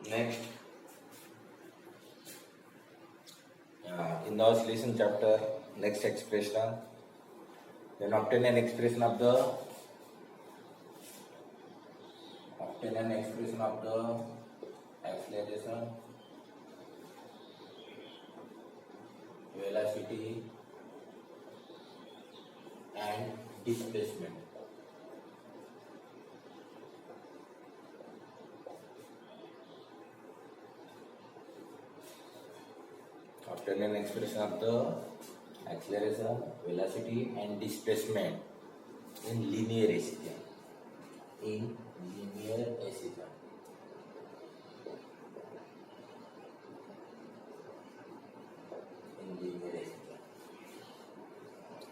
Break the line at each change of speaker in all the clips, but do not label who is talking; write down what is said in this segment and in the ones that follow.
Next, in the oscillation chapter, next expression, then obtain an expression of the acceleration, velocity, and displacement. Obtain an expression of the acceleration, velocity, and displacement in linear system. In linear system.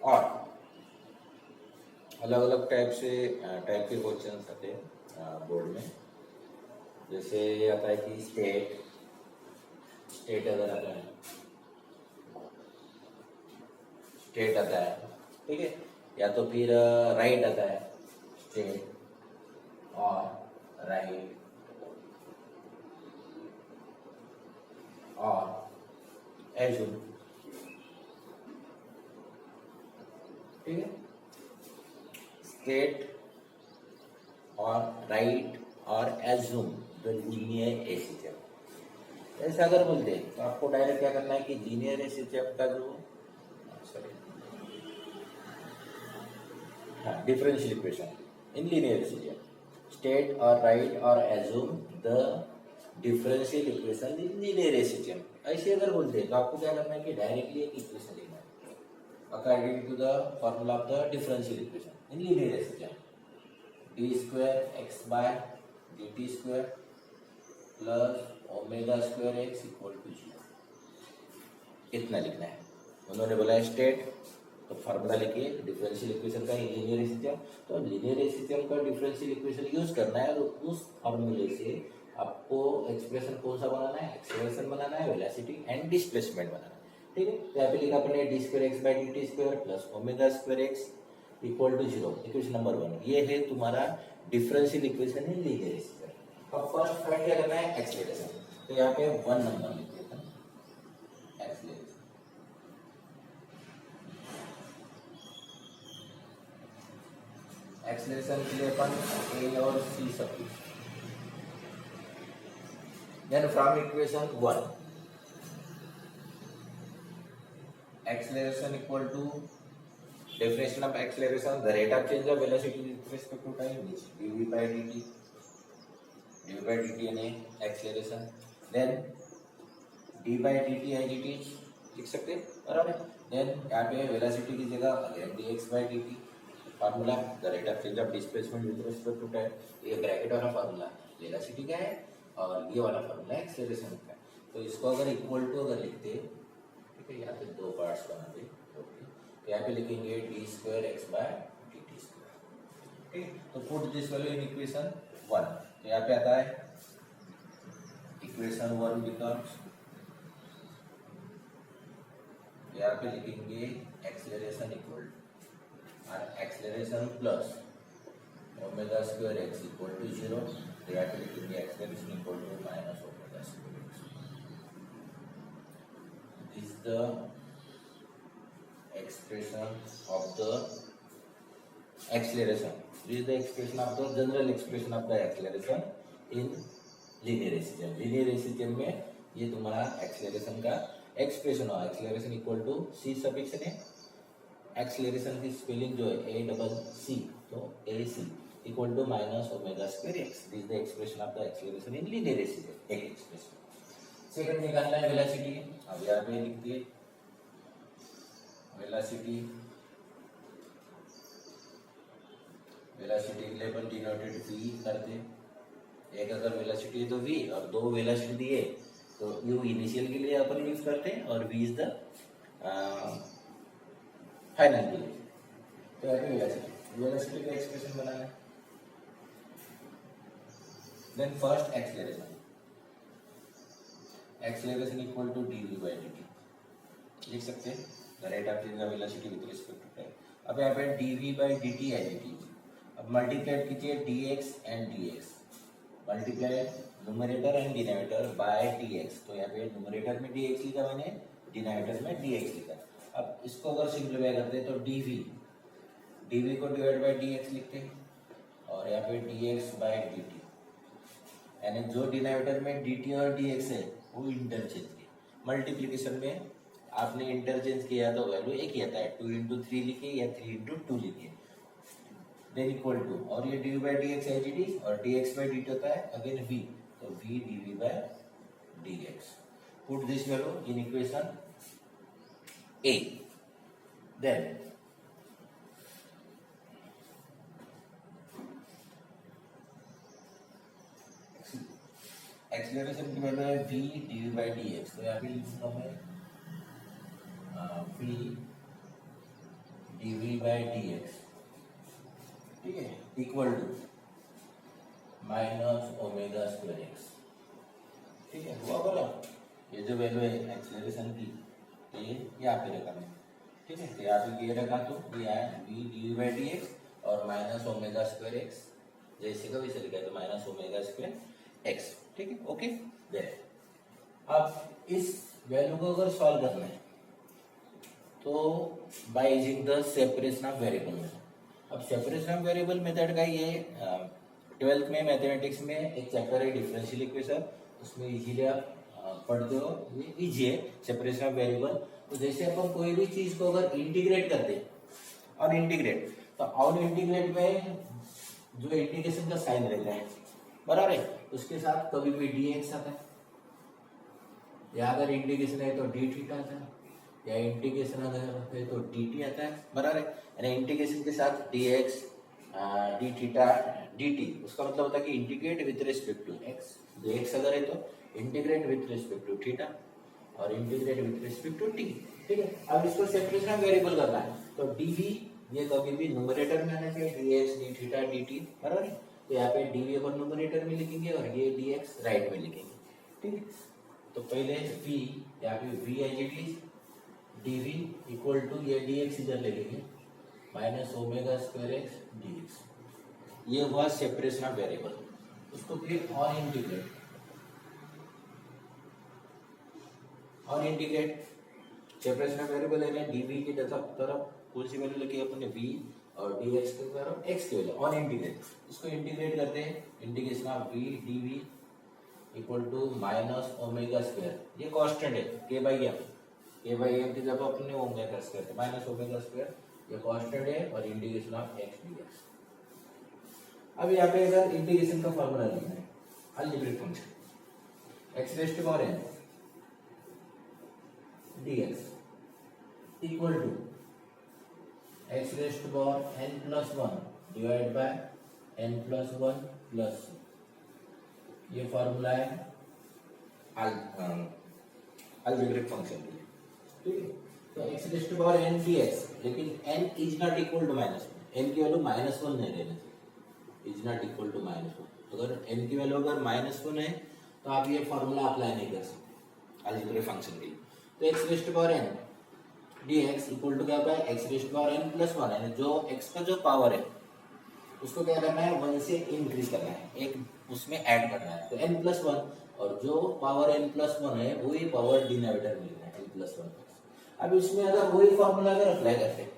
और अलग अलग type के question आते हैं board में। जैसे आता है कि स्टेट अगर आता है, स्टेट आता है, ठीक है, या तो फिर राइट आता है, स्टेट और राइट और एज्यूम, ठीक है, स्टेट और राइट और एज्यूम द लीनियर एसिस्टेम। ऐसा अगर बोलते हैं तो आपको डायरेक्ट क्या करना है कि लीनियर एसिस्टेम का जो differential equation in linear system, state और राइट और assume the differential equation in linear system. ऐसे अगर बोलते हैं तो आपको क्या करना है कि डायरेक्टली एक इक्वेशन लिखना है according to the formula of the differential equation in linear system, d square x by dt square plus omega square x equal to 0, इतना लिखना है। उन्होंने बोला स्टेट, तो फार्मूला लिखिए डिफरेंशियल इक्वेशन का लीनियर सिस्टम। तो लीनियर सिस्टम का डिफरेंशियल इक्वेशन यूज करना है और उस फार्मूले से आपको एक्सप्रेशन कौन सा बनाना है, एक्सेलरेशन बनाना है, वेलोसिटी एंड डिस्प्लेसमेंट बनाना है, ठीक है। तो यहाँ पे लिखा अपने d square x by D t square plus omega square x equal to 0, equation number 1। ये है तुम्हारा डिफरेंशियल इक्वेशन है लीनियर सिस्टम। अब फर्स्ट फाइंड क्या करना है, एक्सेलरेशन। तो यहाँ पे 1 नंबर लिख देते हैं, एक्सेलरेशन। एक्सेलरेशन के लिए अपन ए और सी सब कुछ, then from equation 1 acceleration equal to definition of acceleration, the rate of change of velocity with respect to time is dv by dt, यानी acceleration, then d by dt as it is लिख सकते हैं, बराबर है। then यहाँ पे velocity की जगह again dx by dt, formula the rate of change of displacement with respect to time, ये ब्रैकेट वाला फार्मूला velocity का है और ये वाला फार्मूला acceleration का है। तो इसको अगर इक्वल टू अगर लिखते, यहाँ पे दो पार्ट्स बना दे, तो यहाँ पे लिखेंगे d square x by d t square, ठीक। तो put this value in equation 1, तो यहाँ पे आता है इक्वेशन 1 बिकम्स, यहाँ पे लिखेंगे एक्सेलरेशन इक्वल और acceleration plus omega square x equal to 0, तो यहाँ पे लिखेंगे acceleration equal to minus omega square x. Is the expression of the acceleration. This is the expression of the general expression of the acceleration in linear system. Linear system में ये तुम्हारा acceleration का expression हो, acceleration equal to c suffix है, acceleration की spelling जो है a double c, तो ac equal to minus omega square x. This is the expression of the acceleration in linear system. एक expression. सेकंड निकालना है वेलोसिटी। अब यहाँ पे लिखते हैं वेलोसिटी, वेलोसिटी के लिए अपन डिनोटेड v करते, एक अगर वेलोसिटी है तो v और दो वेलोसिटी दिए तो u इनिशियल के लिए अपन यूज करते हैं और v इज द फाइनल के लिए। तो यहाँ पे वेलोसिटी का एक्सप्रेशन बनाना है। Then first acceleration, acceleration equal to dv by dt लिख सकते हैं, the rate of change of velocity with respect to time. अब यहाँ पे dv by dt as it is, अब मल्टीप्लाई कीजिए dx and dx, multiply numerator and denominator by dx। तो यहाँ पे न्यूमरेटर में dx लिखा मैंने, डिनोमिनेटर में dx लिखा। अब इसको अगर सिंप्लीफाई करते हैं तो dv को डिवाइड बाय dx लिखते हैं और यहाँ पे dx बाय dt, यानी जो डिनोमिनेटर में dt और dx है वो इंटरचेंज किया। मल्टीप्लिकेशन में आपने इंटरचेंज किया तो वैल्यू एक ही आता है, 2 इंटू 3 लिखिए या 3 इंटू 2 लिखिए, देन इक्वल टू, और ये d by D x as it is और d x by D t होता है अगेन v, तो v dv by dx। Put this value in equation a, then acceleration की वैल्यू है v dv by dx। तो यहाँ पे लिखूंगा मैं v dv बाई dx, ठीक है, equal to minus omega square x, ठीक है, हुआ बोला। ये जो वैल्यू है एक्सीलरेशन की ये यहाँ पे रखा मैं, ठीक है, तो यहाँ पे ये रखा तो ये आया v dv बाई dx और माइनस ओमेगा स्क्वायर एक्स, जैसे का वैसे लिखा है तो माइनस ओमेगा स्क्वायर एक्स, ठीक है, ओके। देन अब इस वैल्यू को अगर सॉल्व करना है तो by using the separation of variable method. अब सेपरेशन ऑफ वेरिएबल मेथड का ये 12th में मैथमेटिक्स में एक चैप्टर है डिफरेंशियल इक्वेशन, उसमें इजीली आप पढ़ते हो, ये इजी है सेपरेशन ऑफ वेरिएबल। तो जैसे अपन कोई भी चीज को अगर इंटीग्रेट करते हैं और इंटीग्रेट, तो और इंटीग्रेट में जो इंटीग्रेशन का साइन रहता है बराबर है, उसके साथ कभी भी dx आता है, या अगर इंटीग्रेशन है तो d थीटा आता है, या इंटीग्रेशन अगर है तो dt आता है, बराबर है। यानी इंटीग्रेशन के साथ dx d थीटा dt, उसका मतलब होता है कि integrate with respect to x, जो x अगर है तो integrate with respect to theta और integrate with respect to t, ठीक है। अब इसको सेपरेशन ऑफ वेरिएबल करना है तो dv ये कभी भी न्यूमरेटर में आना चाहिए, dx d थीटा dt, बराबर है। तो यहाँ पे dv अपन न्यूमरेटर में लिखेंगे और ये dx राइट में लिखेंगे, ठीक है। तो पहले v, यहाँ पे v as it is dv equal to ये dx इधर ले लेंगे minus omega square x dx, ये हुआ सेपरेशन ऑफ वेरिएबल। उसको फिर और इंटीग्रेट सेपरेशन ऑफ वेरिएबल है dv की तरफ कौन सी वैल्यू लेके अपने v और dx की तरफ x की वैल्यू और इंटीग्रेट, इसको इंटीग्रेट करते हैं, integration of v dv equal to minus omega square, ये कांस्टेंट है k बाई एम की जगह अपने omega square minus omega square, ये कांस्टेंट है, और इंटीग्रेशन ऑफ x dx। अब यहाँ पे अगर इंटीग्रेशन का फॉर्मूला लिखना है, algebraic function x raise to power n dx equal to x raise to power n plus 1 divide by n plus 1 plus, ये फॉर्मूला है अलजेब्रिक फंक्शन के लिए, ठीक है। तो x raise to power n dx, लेकिन n is not equal to minus one, n की value minus one नहीं रहना चाहिए, is not equal to minus one. अगर n की वैल्यू अगर माइनस वन है तो आप ये फॉर्मूला अप्लाई नहीं कर सकते अलजेब्रिक फंक्शन के लिए। तो x raise to power n dx equal to क्या होता है, x raise to power n plus one, यानी जो x का जो पावर है उसको क्या करना है, 1 से इंक्रीज करना है, एक उसमें ऐड करना है, तो n प्लस वन, और जो पावर n प्लस वन है वही पावर डिनोमिनेटर में लेना है n प्लस वन। अब इसमें अगर वही फॉर्मूला अगर अप्लाई करते हैं,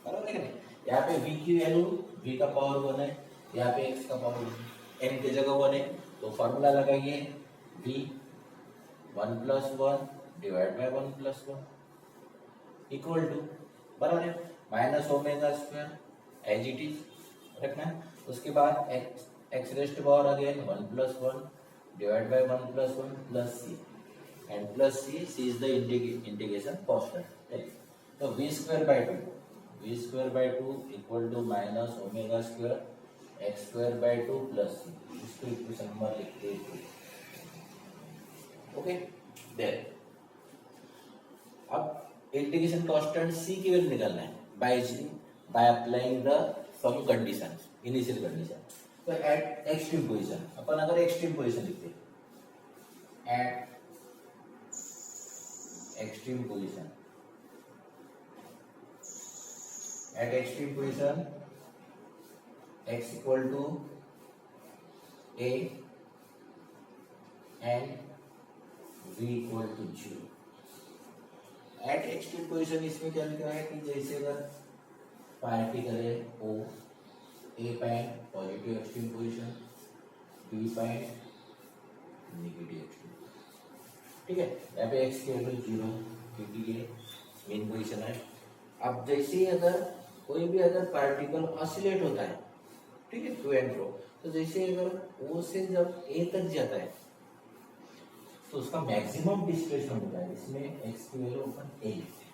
बराबर है, यहाँ पे v की वैल्यू v का पावर 1 है, यहाँ पे x का पावर n की जगह 1 है, तो फॉर्मूला लगाइए v 1 plus 1 divide by 1 plus 1 equal to, बराबर है, minus omega square as it is रखना है। उसके बाद x raise to power again 1 plus 1 divide by 1 plus 1 plus c, and plus c is the integration constant. तो v square by 2 equal to minus omega square x square by 2 plus c, इसको equation number लिखते हैं, okay. Then अब integration constant c की value निकालना है by applying the some condition, initial condition. तो at extreme position, अपन अगर एक्सट्रीम पोजीशन लिखते हैं, at extreme position x equal to a and v equal to 0। At extreme position इसमें क्या लिखा है कि जैसे अगर पार्टिकल है O, A point positive extreme position, B point negative extreme, ठीक है। यहाँ पे x की वैल्यू 0 क्योंकि ये मेन पोजिशन है। अब जैसे ही अगर कोई भी अगर पार्टिकल ऑसिलेट होता है, ठीक है, टू एंड फ्रो, तो जैसे अगर O से जब A तक जाता है तो उसका मैक्सिमम डिस्प्लेसमेंट होता है, इसमें x की वैल्यू अपन a लिखते हैं।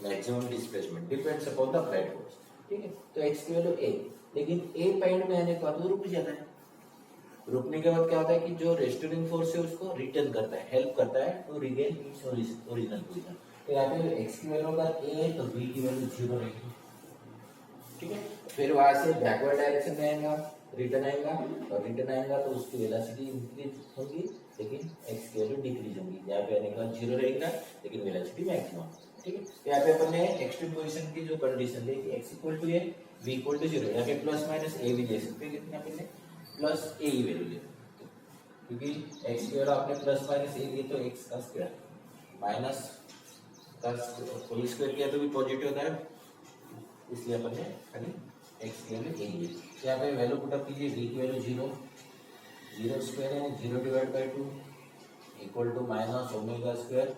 Maximum displacement depends upon the flat force, ठीक है। तो x की वैल्यू a, लेकिन a पॉइंट में आने के बाद वो रुक जाता है। रुकने के बाद क्या होता है कि जो रेस्टोरिंग फोर्स है उसको रिटर्न करता है, हेल्प करता है to regain its original position. तो यहाँ पे x की वैल्यू अगर a है तो v की वैल्यू 0 रहेगी, ठीक है। फिर वहां से बैकवर्ड डायरेक्शन में आएगा, रिटर्न आएगा, और रिटर्न आएगा तो उसकी वेलोसिटी इंक्रीज होगी, लेकिन x की वैल्यू डिक्रीज होगी। यहाँ पे आने के बाद 0 रहेगा लेकिन वेलोसिटी मैक्सिमम, ठीक है। तो यहाँ पे अपन ने एक्सट्रीम पोजीशन की जो कंडीशन ली कि x equal to a, v equal to 0, यहाँ पे प्लस माइनस a भी ले सकते हैं, लेकिन यहाँ पे प्लस a ही वैल्यू ले सकते हैं, क्योंकि x की वैल्यू आपने प्लस माइनस a ली तो x का स्क्वायर माइनस का होल स्क्वायर किया तो भी पॉजिटिव होता है, इसलिए अपन ने खाली x की वैल्यू a ली। तो यहाँ पे वैल्यू पुटअप कीजिए, v की वैल्यू 0, 0 स्क्वायर है 0 divide by 2 equal to minus omega square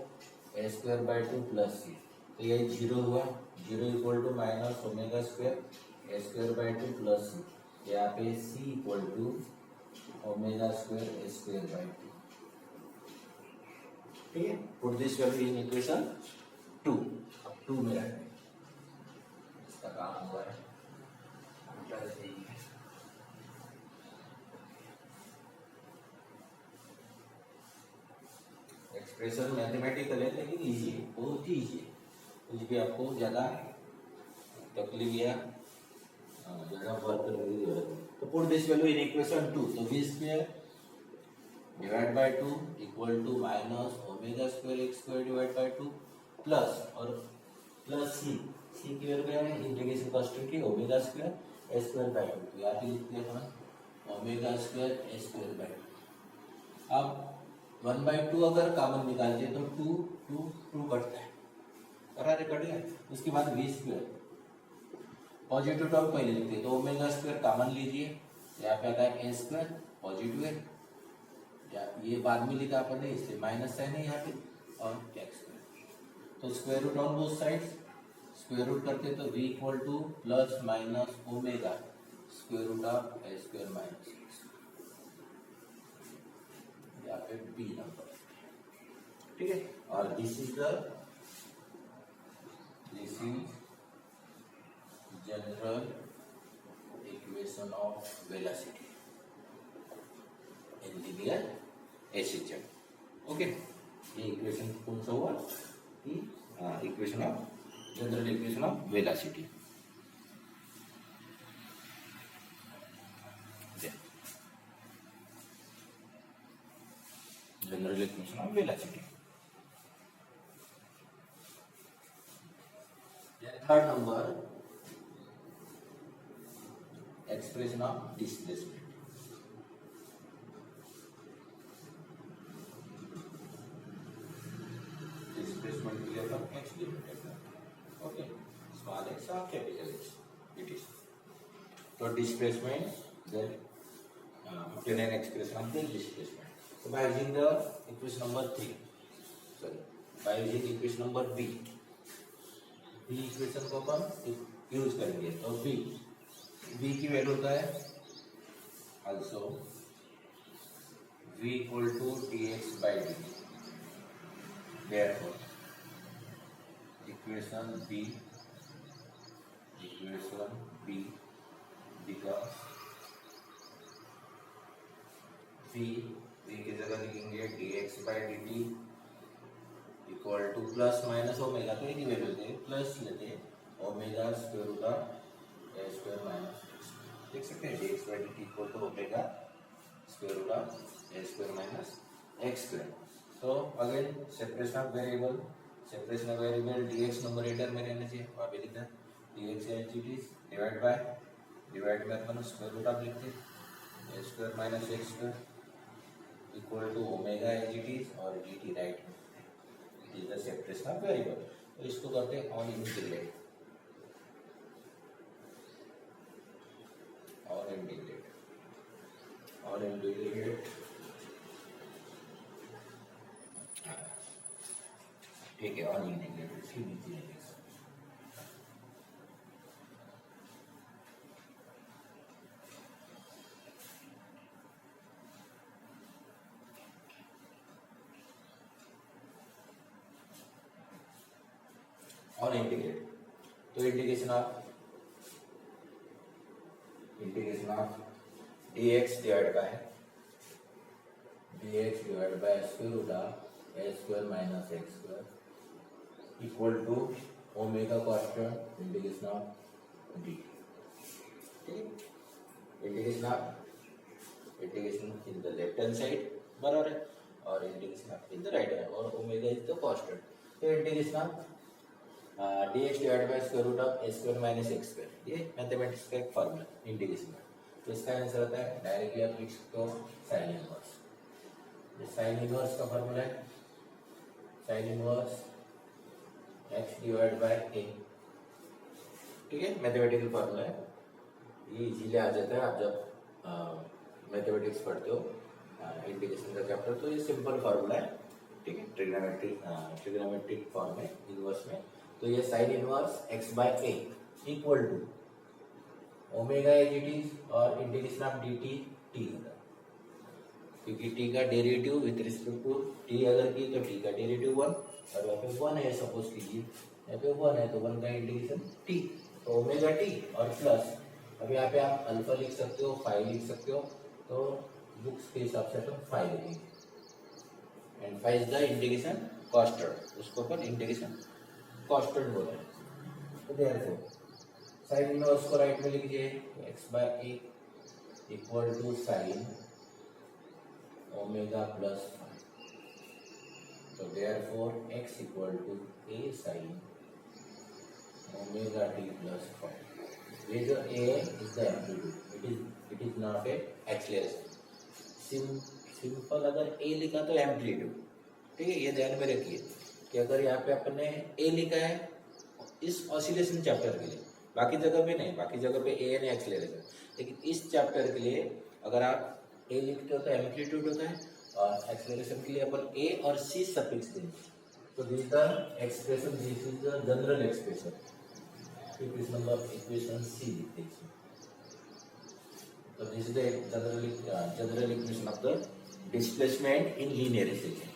a square by 2 plus c. तो ये 0 हुआ, 0 equal to minus omega square a square by 2 plus c. यहाँ पे c equal to omega square a square by 2, ठीक है। Put this value in equation 2। अब 2 में रखें, इसका काम हुआ है। एक्सप्रेशन मैथमेटिकल है लेकिन इजी है, बहुत ही इजी है, कुछ भी आपको ज़्यादा तकलीफ या ज़्यादा वर्क करने की जरूरत है। तो put this value in equation 2, तो v square divide by 2 equal to minus omega square x square divide by 2 plus और प्लस सी की वैल्यू क्या है, इंटीग्रेशन कांस्टेंट की omega square a square by 2। तो यहाँ पे लिखते हैं अपन omega square a square by 2। अब 1/2 अगर कॉमन निकालते तो 2 कटता है, अरे कट गया। उसके बाद v स्क्वायर पॉजिटिव टर्म पहले लिखते तो ओमेगा स्क्वायर कॉमन लीजिए, यहाँ पे आता है ए स्क्वायर पॉजिटिव है, ये बाद में लिखा अपन ने इसलिए माइनस साइन है यहाँ पे, और एक्स स्क्वायर। तो square root on both sides, square root करते तो v equal to plus minus omega square root of A square minus x, यहाँ पे b नंबर, ठीक है। और this is general equation of velocity in linear system. Okay, ये equation कौन सा हुआ कि equation of general equation of velocity. General equation of velocity. Third number, expression of displacement. Displacement के लिए अपन एक्स लिमिटेड है, ओके, स्मॉल एक्स और capital x it is. तो displacement then obtain an expression of the displacement. So by using the equation number 3, sorry, by using equation number b equation को अपन use करेंगे। तो b की value होता है also v equal to dx by dt। therefore equation b becomes v की जगह लिखेंगे dx by dt equal to plus minus omega, तो इनकी वैल्यू लेते हैं प्लस लेते हैं omega square root of A square minus x, देख सकते हैं dx by dt equal to omega square root of A square minus x square. तो again separation of variable dx numerator में रहना चाहिए, वहाँ पे लिखा है dx as it is divide में अपन स्क्वायर रूट ऑफ लिखते हैं a square minus x square. Equal to omega as it is और d t right it is the separation of variable. तो इसको करते हैं ऑन इंटीग्रेट, और इंटीग्रेट ठीक है, ऑन इंटीग्रेटेड फिर नीचे जाएंगे। और इंटीग्रेट, तो integration of dx divide by square root of a square minus x square equal to omega constant integration of dt। ठीक है, integration in the left hand side बराबर है, और integration of in the right hand, और omega is the constant. तो integration of dx divide by square root of a square minus x square, ये mathematics का एक फॉर्मूला इंटीग्रेशन का। तो इसका आंसर आता है डायरेक्टली आप लिख सकते हो साइन इनवर्स। ये साइन इनवर्स का फॉर्मूला है sign inverse x divide by a। ठीक है, मैथमेटिकल फॉर्मूला है, ये इजीली आ जाता है आप जब मैथमेटिक्स पढ़ते हो इंटीग्रेशन का चैप्टर। तो ये सिंपल फॉर्मूला है, ठीक है, ट्रिग्नोमेट्रिक फॉर्म में इनवर्स में। तो ये sine inverse x by a equal to omega as it is और इंटीग्रेशन ऑफ dt t होगा, क्योंकि t का derivative with respect to t अगर की तो t का डेरिवेटिव 1, और यहाँ पे 1 है सपोज कीजिए, यहाँ पे 1 है तो 1 का इंटीग्रेशन t, तो ओमेगा t और प्लस, अब यहाँ पे आप अल्फा लिख सकते हो, फाई लिख सकते हो, तो बुक्स के हिसाब से हम फाई लिखेंगे, and phi is the integration constant, उसको अपन इंटीग्रेशन कांस्टेंट बोल रहे हैं। तो देयरफॉर साइन इनवर्स को राइट में लिखिए, x by a equal to sine omega plus phi, तो therefore x equal to a sine omega t plus phi. ये जो a is the amplitude, it is not a acceleration. Simple अगर a लिखा तो amplitude, ठीक है, ये ध्यान में रखिए कि अगर यहाँ पे अपने a लिखा है इस ऑसिलेशन चैप्टर के लिए, बाकी जगह पे नहीं, बाकी जगह पे ए एन एक्सेलरेशन, लेकिन इस चैप्टर के लिए अगर आप ए लिखते हो तो एम्पलीट्यूड होता है, और एक्सेलरेशन के लिए अपन ए और सी सफिक्स देंगे। तो this the expression, this is the general expression, equation number equation c लिखते हैं। तो this is the general equation of the displacement in linear reciprocal,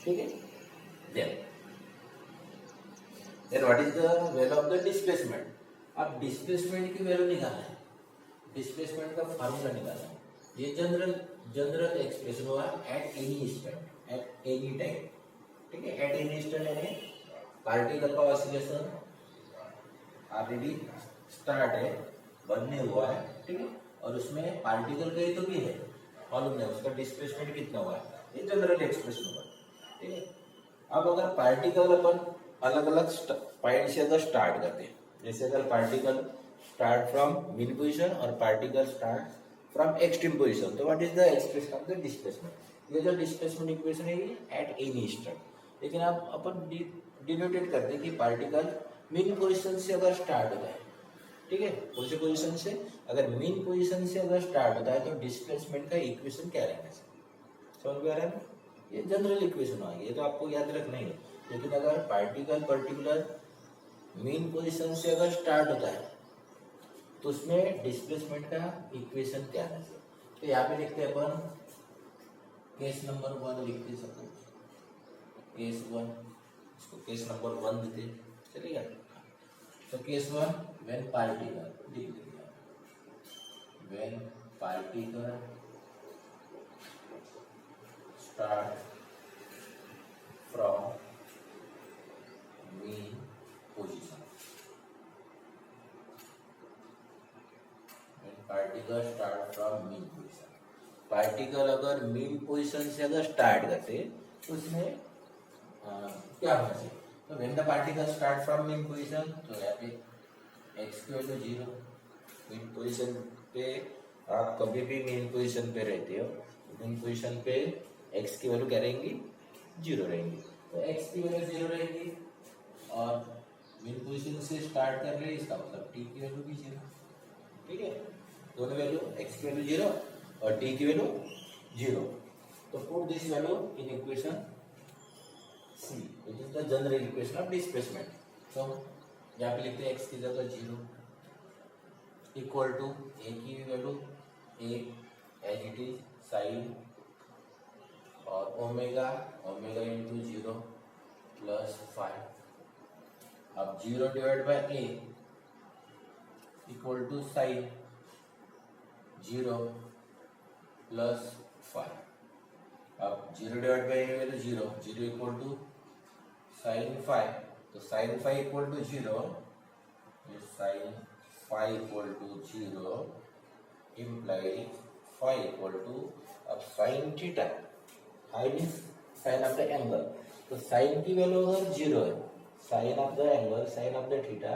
ठीक है। Then what is the value of the displacement. अब displacement की value निकालना है, displacement का फार्मूला निकालना है। ये जनरल एक्सप्रेशन हुआ at any instant, at any time, ठीक है। एट एनी इंस्टेंट यानी पार्टिकल का ऑसिलेशन ऑलरेडी स्टार्ट है, बनने हुआ है, ठीक है, और उसमें पार्टिकल का ही तो भी है, मालूम नहीं उसका डिस्प्लेसमेंट कितना हुआ है, ये जनरल एक्सप्रेशन हुआ, ठीक है। अब अगर पार्टिकल अपन अलग अलग पॉइंट से अगर स्टार्ट करते हैं, जैसे अगर particle start from mean position और particle start from extreme position, तो what is the expression of the displacement. ये जो डिस्प्लेसमेंट इक्वेशन है ये एट एनी इंस्टेंट, लेकिन आप अपन डिनोटेट करते हैं कि पार्टिकल मीन पोजीशन से अगर स्टार्ट होता है, ठीक है, कौन से पोजीशन से, अगर मीन पोजीशन से अगर स्टार्ट होता है तो डिस्प्लेसमेंट का इक्वेशन क्या रहना चाहिए, समझ में आ रहा है। ये जनरल इक्वेशन आ गई, ये तो आपको याद रखना ही है। लेकिन अगर पार्टिकल पर्टिकुलर मीन पोजीशन से अगर स्टार्ट होता है तो उसमें डिस्प्लेसमेंट का इक्वेशन क्या है। तो यहाँ पे लिखते हैं अपन केस नंबर 1 लिखते, सपोज केस 1, इसको केस नंबर 1 देते चलेगा। तो केस 1 व्हेन पार्टिकल लिख दिया, when particle start from mean position, particle start from mean position. Particle अगर मीन पोजीशन से अगर स्टार्ट करते तो उसमें क्या होना चाहिए। तो when the particle start from mean position, तो यहाँ पे x equal to 0, mean position पे आप कभी भी मीन पोजीशन पे रहते हो इन पोजीशन पे x की वैल्यू क्या रहेंगी, 0 रहेंगी। तो x की वैल्यू 0 रहेगी और इन पोजीशन से स्टार्ट कर रहे हैं, इसका मतलब t की वैल्यू भी 0। ठीक है, दोनों वैल्यू x की वैल्यू 0 और t की वैल्यू 0। तो put this value in equation C, it is the general equation of displacement. तो यहाँ पे लिखते हैं x की जगह 0 इक्वल टू a की value a as it is sine और ओमेगा इंटू 0 प्लस 5। अब 0 divide by a equal to sine 0 plus 5। अब 0 divide by a value 0 equal to sine 5, तो sine 5 equal to 0, sign 5 equal to 0 implies 5 equal to, अब sine theta, phi means sine of the angle, तो sine की value अगर 0 है, sine of the angle, sine of the theta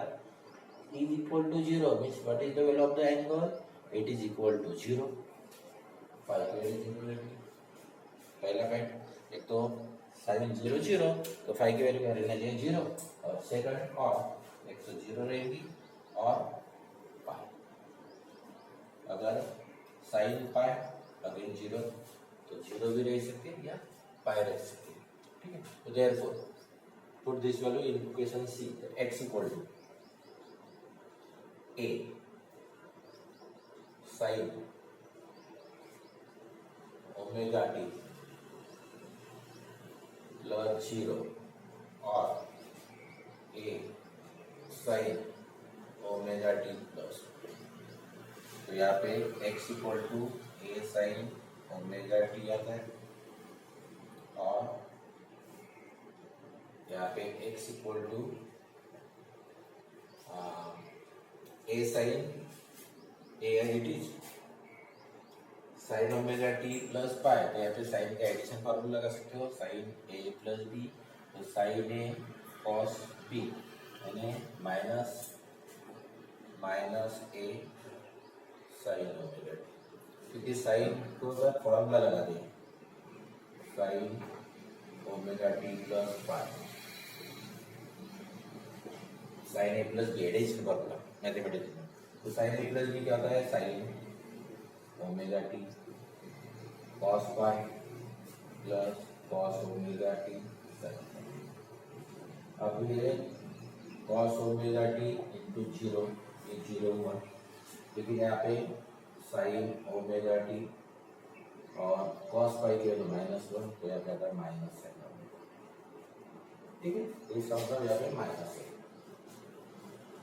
is equal to 0 means what is the value of the angle, it is equal to 0। Phi की value 0 रहेगी। पहला point, एक तो sign 0 0, तो फाई की वैल्यू क्या रहना चाहिए 0, और सेकंड और एक तो 0 रहेगी और पाई, अगर साइन पाई अगेन 0, तो 0 भी रह सकते हैं या पाई रह सकते हैं। ठीक है, तो therefore put this value in equation C, x equal to a sine omega t plus 0 और a sine omega t plus, तो यहाँ पे x equal to a sine omega t आता है और यहाँ पे x equal to a sine a it is sine omega T plus pi, तो यहाँ पे साइन का एडिशन फॉर्मूला लगा सकते हो, साइन a प्लस बी, तो साइन a कॉस b यानी minus a sine omega T, क्योंकि साइन को अगर फॉर्मूला लगा दें sine omega T plus pi, sine a plus B addition formula mathematics में, तो साइन a प्लस बी क्या होता है, sine omega T cos pi plus cos omega T sine. अब ये कॉस ओमेगा टी इंटू 0, ये 0 हुआ, लेकिन यहाँ पे साइन ओमेगा टी और कॉस पाई की वैल्यू -1, तो यहाँ पे आता है माइनस साइन ओमेगा। ठीक है, तो इसका मतलब यहाँ पे माइनस है,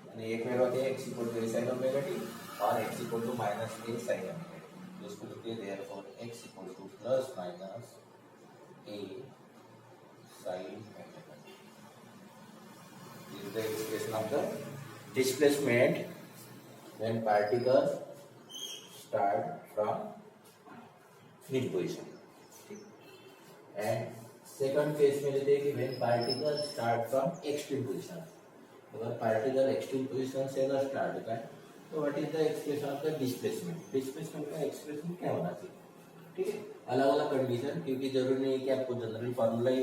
यानी एक वैल्यू होती है x equal to a sine omega T और x equal to minus a sine omega T, तो इसको लिखते हैं therefore x equal to plus minus a sine omega T. This is the expression of the displacement when particles start from mid position. And second case में लेते हैं कि when particles start from extreme position. अगर particle extreme position से अगर start होता है, तो what is the expression of the displacement, displacement का एक्सप्रेशन क्या होना चाहिए। ठीक है, अलग अलग कंडीशन, क्योंकि जरूरी नहीं है कि आपको जनरल फार्मूला ही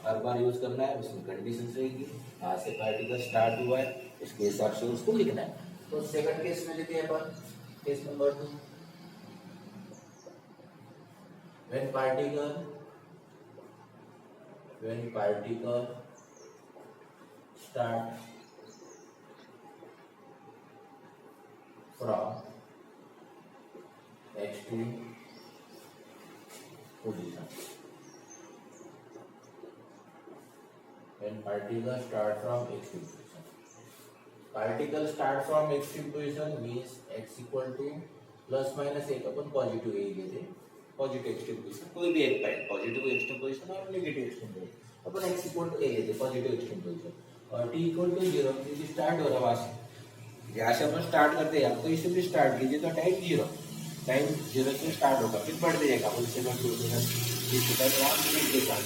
हर बार यूज करना है, उसमें कंडीशन रहेगी, यहाँ से पार्टिकल स्टार्ट हुआ है उसके हिसाब से उसको लिखना है। तो सेकंड केस में लेते हैं अपन, case number 2, when particle start from extreme position. When particle start from extreme position. Particle start from extreme position means x equal to plus minus एक अपन पॉजिटिव ए लेते, पॉजिटिव एक्सट्रीम पोजीशन, कोई भी एक point positive extreme position और negative extreme position, अपन x equal to a लेते positive extreme position, और t equal to 0, क्योंकि स्टार्ट हो रहा वहां से, यहाँ से अपन स्टार्ट करते हैं, तो इसे भी स्टार्ट कीजिए, तो टाइम 0 से स्टार्ट होगा, फिर बढ़ जाएगा सेकंड पोजीशन, इस तरह वहां मिनट के साथ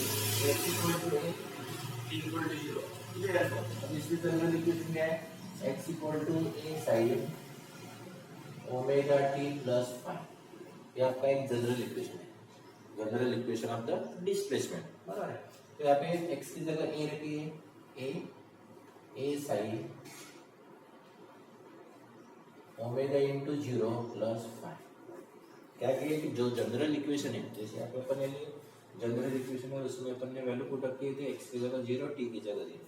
x equal to a, t equal to 0। Clear है, अब इसकी जनरल इक्वेशन क्या है, x equal to a sin omega t plus 5, ये आपका एक जनरल इक्वेशन है, general equation of the displacement, बराबर है। तो यहाँ पे x की जगह a रखिए, a sine omega into 0 plus 5। क्या किया कि जो जनरल इक्वेशन है, जैसे यहाँ पे अपन ने जनरल इक्वेशन है उसमें अपन ने वैल्यू पुट रखी थी x की जगह 0, t की जगह 0।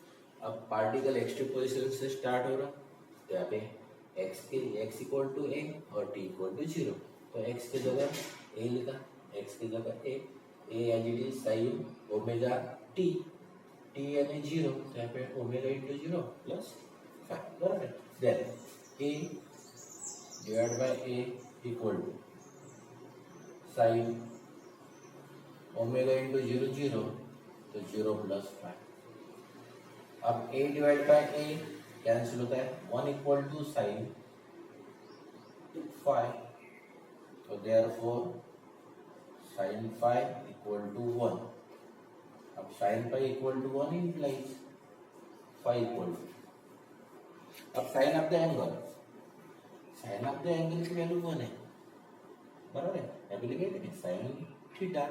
अब पार्टिकल एक्सट्रीम पोजिशन से स्टार्ट हो रहा, तो यहाँ पे x इक्वल टू a और t इक्वल टू 0। तो x की जगह a लिखा, x की जगह a as it is sine omega t, t यानी 0, तो यहाँ पे ओमेगा इंटू 0 प्लस 5, बराबर है। Then a divide by a equal to sine omega into 0 0, तो 0 प्लस 5। अब a divide by a cancel होता है, 1 इक्वल टू साइन 5, तो देयरफॉर साइन 5 इक्वल टू 1। अब sine 5 equal to 1 implies 5 equal to, अब sine of the angle, sine of the angle की value 1 है, बराबर है। एप्लीकेट है साइन थीटा,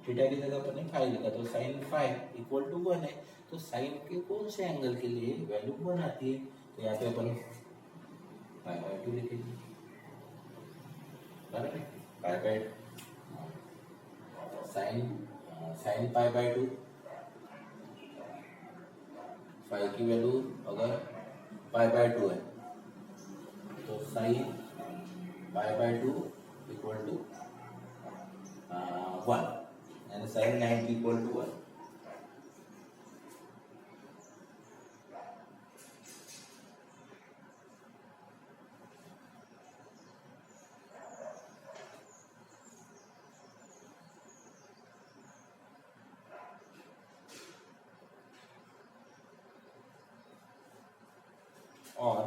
थीटा की जगह पर 5 लिखा, तो साइन 5 इक्वल टू 1 है। तो साइन के कौन से एंगल के लिए वैल्यू 1 आती है, तो यहाँ पे अपन पाई बाय 2 लिखेंगे, बराबर है। Pi by sine pi by 2, 5 की वैल्यू अगर पाई बाय 2 है, तो sine pi by 2 equal to 1, यानी साइन 90 इक्वल टू 1। और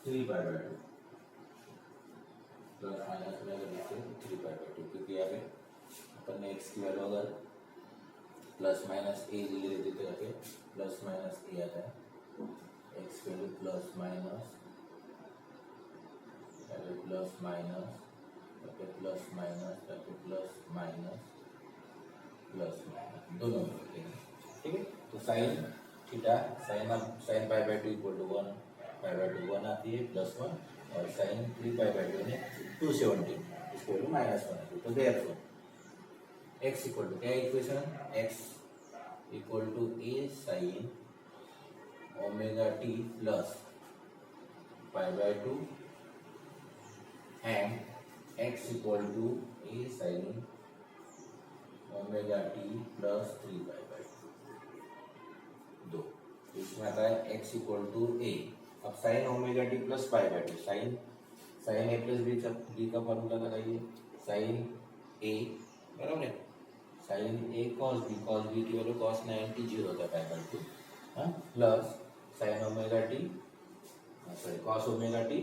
3 पाई बाय 2 प्लस माइनस में अगर लिखते हैं 3 पाई बाय 2, क्योंकि यहाँ पे अपन ने x की वैल्यू अगर प्लस माइनस a ले लेते थे, यहाँ पे प्लस माइनस a आता है, x की value plus minus plus minus plus minus plus minus plus minus दोनों मिलते हैं, ठीक है। तो sine theta sine pi by 2 equal to 1, pi by 2 1 आती है प्लस 1, और साइन 3 पाई बाय 2 ने 270, इसको वैल्यू माइनस 1 आती है। तो देयरफॉर x इक्वल टू क्या equation, x equal to a sine omega t plus pi by 2 and x equal to a sine omega t plus 3 pi by 2। इसमें आता है x equal to a। अब sine omega T plus pi by 2, sine a plus b का formula लगाइए, sine a बराबर है sine a cos b की value cos 90 0 होता है पाई बाय 2, हाँ, plus sine omega T sorry cos omega T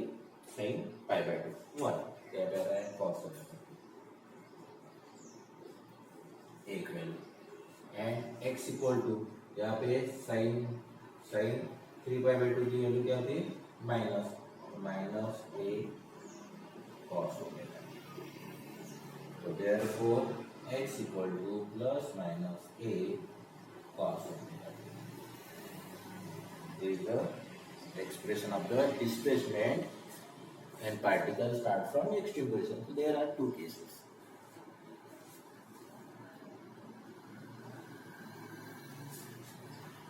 sine pi by 2 1, क्या कह रहा है कॉस ओमेगा एक value and x equal to यहाँ पे साइन 3 पाई बाय 2 की वैल्यू क्या होती है माइनस a कॉस ओमेगा। तो therefore x equal to plus minus a cos omega is the expression of the displacement and particles start from extreme position. So there are two cases.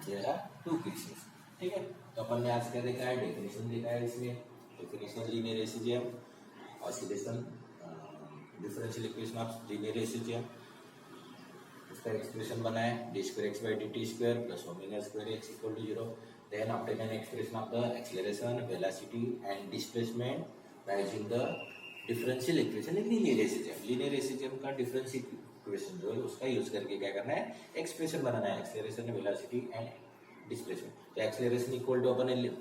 There are two cases. ठीक है, तो अपन ने आज क्या देखा है, definition देखा है। इसमें definition linear regime, oscillation, differential equation of linear regime, इसका एक्सप्रेशन बना है d square x by D t square plus omega square x equal to 0। Then obtain an expression of the acceleration, velocity and displacement by using the differential equation in linear रेसिजियम। linear रेसिजियम का differential equation जो है उसका use करके क्या करना है, expression बनाना है acceleration, velocity and displacement। तो acceleration इक्वल टू अपन ने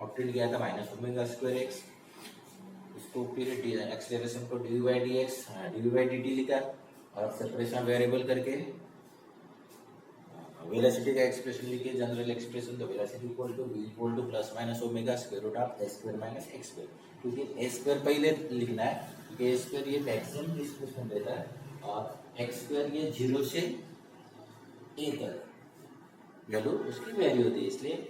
ऑब्टेन किया था माइनस ओमेगा स्क्वायर एक्स, उसको फिर एक्सलेरेशन को D by D X D by D T लिखा, और सेपरेशन वेरिएबल करके वेलोसिटी का एक्सप्रेशन लिखिए, जनरल एक्सप्रेशन, तो velocity equal to v equal to plus minus omega square root of A square minus x square, क्योंकि A square पहले लिखना है क्योंकि ए स्क्वायर ये मैक्सिमम डिस्प्लेसमेंट देता है और एक्स स्क्वायर ये 0 से ए तक वैल्यू उसकी वैल्यू होती है, इसलिए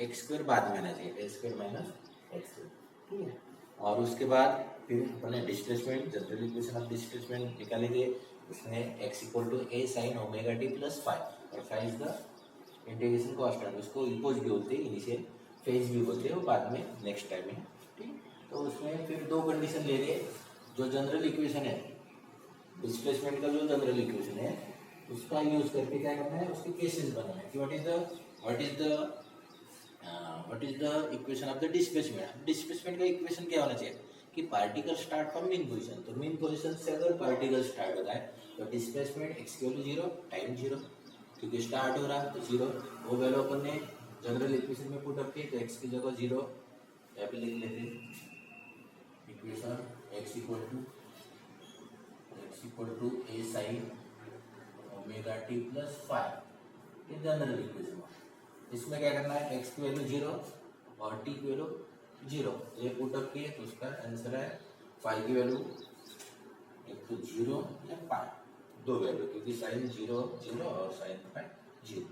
एक्स स्क्वायर बाद में आना चाहिए, a square minus x square, ठीक है। और उसके बाद फिर अपने displacement, general equation of displacement निकालेंगे, उसमें x equal to A sine omega T plus five, और five is the integration constant, उसको इम्पोज भी बोलते हैं, इनिशियल फेज भी बोलते हैं, वो बाद में नेक्स्ट टाइम में, ठीक। तो उसमें फिर दो कंडीशन ले रहे, जो जनरल इक्वेशन है डिस्प्लेसमेंट का, जो जनरल इक्वेशन है उसका यूज करके क्या करना है, उसके केसेस बनाना है कि what is the equation of the displacement. Displacement का इक्वेशन क्या होना चाहिए कि particle start from mean position, तो मीन पोजीशन से अगर पार्टिकल स्टार्ट होता है तो displacement X equal to 0 time 0, क्योंकि स्टार्ट हो रहा है तो 0, वो वैल्यू अपन ने जनरल इक्वेशन में पुट अप की, तो एक्स की जगह 0 यहाँ पे लिख लेते हैं, equation X equal to A sine omega T plus 5, ये जनरल इक्वेशन। इसमें क्या करना है, एक्स की वैल्यू 0 और टी की वैल्यू 0, ये पुट अप किए तो उसका आंसर है 5 की वैल्यू एक तो 0 या 5, दो वैल्यू, क्योंकि साइन 0 0 और साइन 5 0,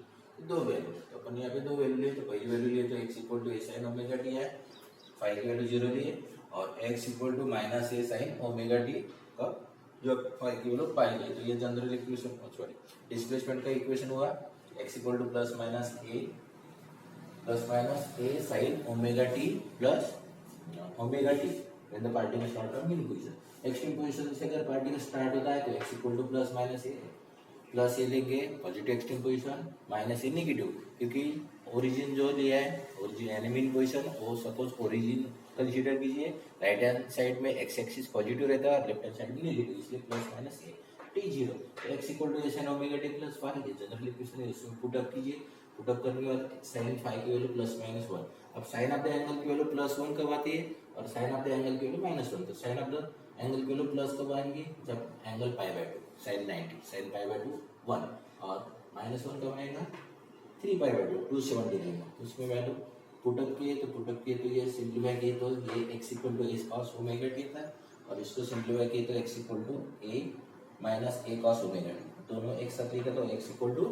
दो वैल्यू, तो अपन यहाँ पे दो वैल्यू लिए, तो पहली वैल्यू लिए तो x equal to A sine omega T है, 5 की वैल्यू 0 लिए, और X equal to minus A sine omega T का जो 5 की वैल्यू पाई गई, तो ये जनरल इक्वेशन, सॉरी डिस्प्लेसमेंट का इक्वेशन हुआ, X equal to plus minus A sine omega T plus omega T when the particle start from mean position. Extreme position से अगर पार्टिकल स्टार्ट होता है तो x equal to plus A लेंगे positive extreme position, minus A negative, क्योंकि origin जो लिया है, ओरिजिन यानी मीन पोजीशन, वो सपोज ओरिजिन कंसीडर कीजिए, राइट हैंड साइड में एक्स एक्सिस पॉजिटिव रहता है और लेफ्ट हैंड साइड में नेगेटिव, इसलिए plus minus A T 0, X equal to A sine omega T plus 5, ये जनरल इक्वेशन है, इसमें पुट अप कीजिए, पुट अप करने के बाद साइन 5 की वैल्यू प्लस माइनस 1, अब साइन ऑफ द एंगल की वैल्यू प्लस 1 कब आती है और साइन ऑफ द एंगल की वैल्यू माइनस 1, तो साइन ऑफ द एंगल की वैल्यू प्लस कब आएंगी, जब angle pi by 2, sine 90, sine pi by 2 1, और माइनस 1 कब आएगा 3 पाई बाय 2 270 रहेगा, तो उसमें वैल्यू पुटअप किए तो ये सिंप्लीफाई किए तो ये x equal to a cos omega t था, और इसको सिंप्लीफाई किए तो x equal to a minus a cos omega t, दोनों एक साथ लिखा तो x equal to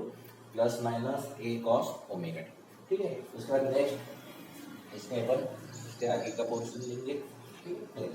plus minus a cos omega t, ठीक है। उसके बाद नेक्स्ट इसमें अपन इसके आगे का पोर्शन लेंगे, ठीक है।